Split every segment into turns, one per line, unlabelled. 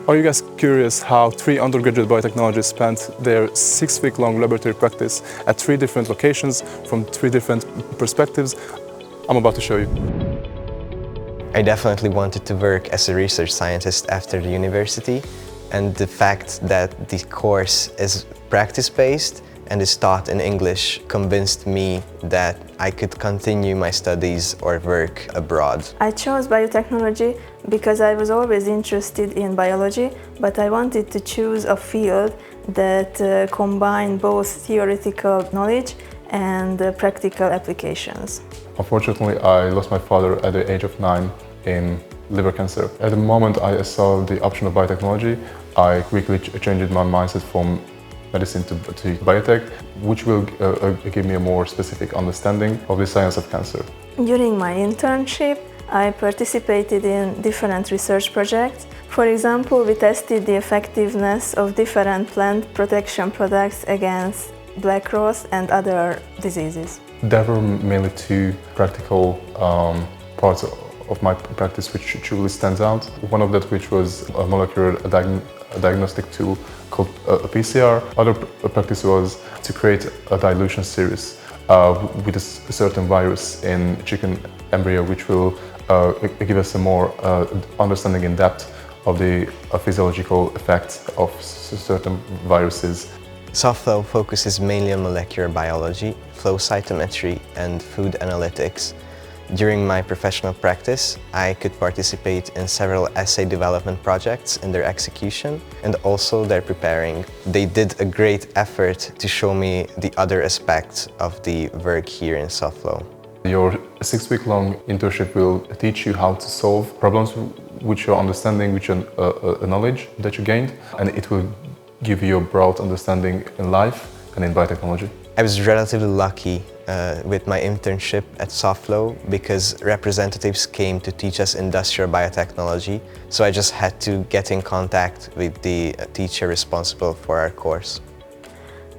Are you guys curious how 3 undergraduate biotechnologists spent their 6-week-long laboratory practice at 3 different locations from 3 different perspectives? I'm about to show you.
I definitely wanted to work as a research scientist after the university, and the fact that the course is practice-based and is taught in English convinced me that I could continue my studies or work abroad.
I chose biotechnology because I was always interested in biology, but I wanted to choose a field that combined both theoretical knowledge and practical applications.
Unfortunately, I lost my father at the age of 9 in liver cancer. At the moment I saw the option of biotechnology, I quickly changed my mindset from medicine to biotech, which will give me a more specific understanding of the science of cancer.
During my internship, I participated in different research projects. For example, we tested the effectiveness of different plant protection products against black rot and other diseases.
There were mainly 2 practical parts of my practice which truly stands out. One of that which was a molecular diagnostic tool called a PCR. Other practice was to create a dilution series with a certain virus in chicken embryo, which will give us a more understanding in depth of the physiological effects of certain viruses.
SoftFlow focuses mainly on molecular biology, flow cytometry, and food analytics. During my professional practice, I could participate in several assay development projects in their execution and also their preparing. They did a great effort to show me the other aspects of the work here in SoftFlow.
Your 6-week-long internship will teach you how to solve problems with your understanding, with your knowledge that you gained, and it will give you a broad understanding in life and in biotechnology.
I was relatively lucky with my internship at SoftFlow because representatives came to teach us industrial biotechnology, so I just had to get in contact with the teacher responsible for our course.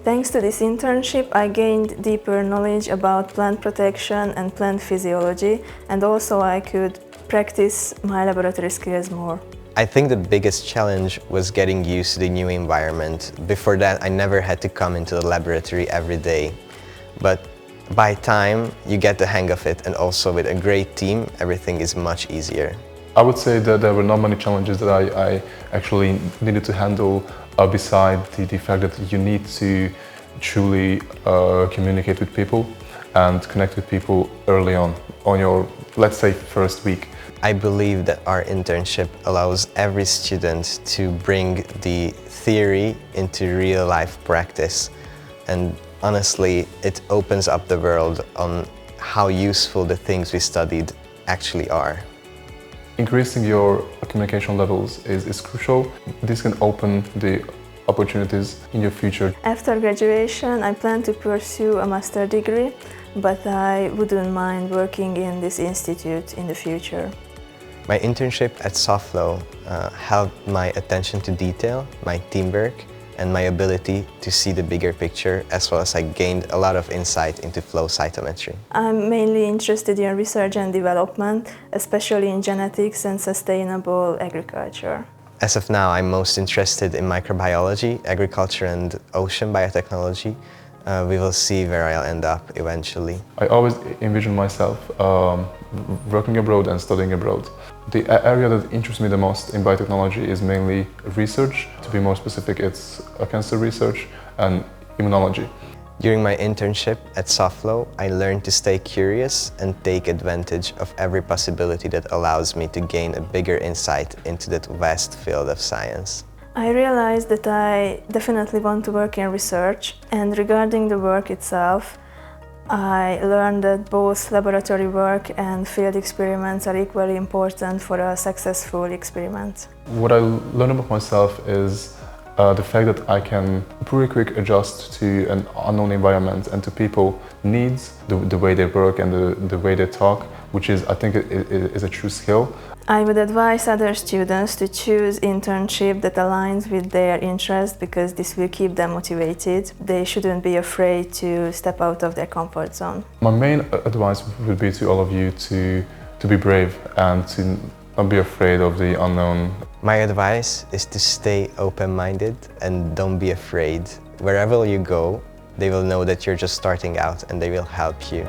Thanks to this internship, I gained deeper knowledge about plant protection and plant physiology, and also I could practice my laboratory skills more.
I think the biggest challenge was getting used to the new environment. Before that, I never had to come into the laboratory every day. But by time, you get the hang of it, and also with a great team, everything is much easier.
I would say that there were not many challenges that I actually needed to handle beside the fact that you need to truly communicate with people and connect with people early on your, let's say, first week.
I believe that our internship allows every student to bring the theory into real-life practice, and honestly, it opens up the world on how useful the things we studied actually are.
Increasing your communication levels is crucial. This can open the opportunities in your future.
After graduation, I plan to pursue a master's degree, but I wouldn't mind working in this institute in the future.
My internship at SoftFlow helped my attention to detail, my teamwork, and my ability to see the bigger picture, as well as I gained a lot of insight into flow cytometry.
I'm mainly interested in research and development, especially in genetics and sustainable agriculture.
As of now, I'm most interested in microbiology, agriculture, and ocean biotechnology. We will see where I'll end up eventually.
I always envision myself working abroad and studying abroad. The area that interests me the most in biotechnology is mainly research. To be more specific, it's cancer research and immunology.
During my internship at SoftFlow, I learned to stay curious and take advantage of every possibility that allows me to gain a bigger insight into that vast field of science.
I realized that I definitely want to work in research, and regarding the work itself, I learned that both laboratory work and field experiments are equally important for a successful experiment.
What I learned about myself is the fact that I can pretty quick adjust to an unknown environment and to people's needs, the way they work and the way they talk, which is, I think, is a true skill.
I would advise other students to choose internship that aligns with their interest, because this will keep them motivated. They shouldn't be afraid to step out of their comfort zone.
My main advice would be to all of you to be brave and to not be afraid of the unknown.
My advice is to stay open-minded and don't be afraid. Wherever you go, they will know that you're just starting out and they will help you.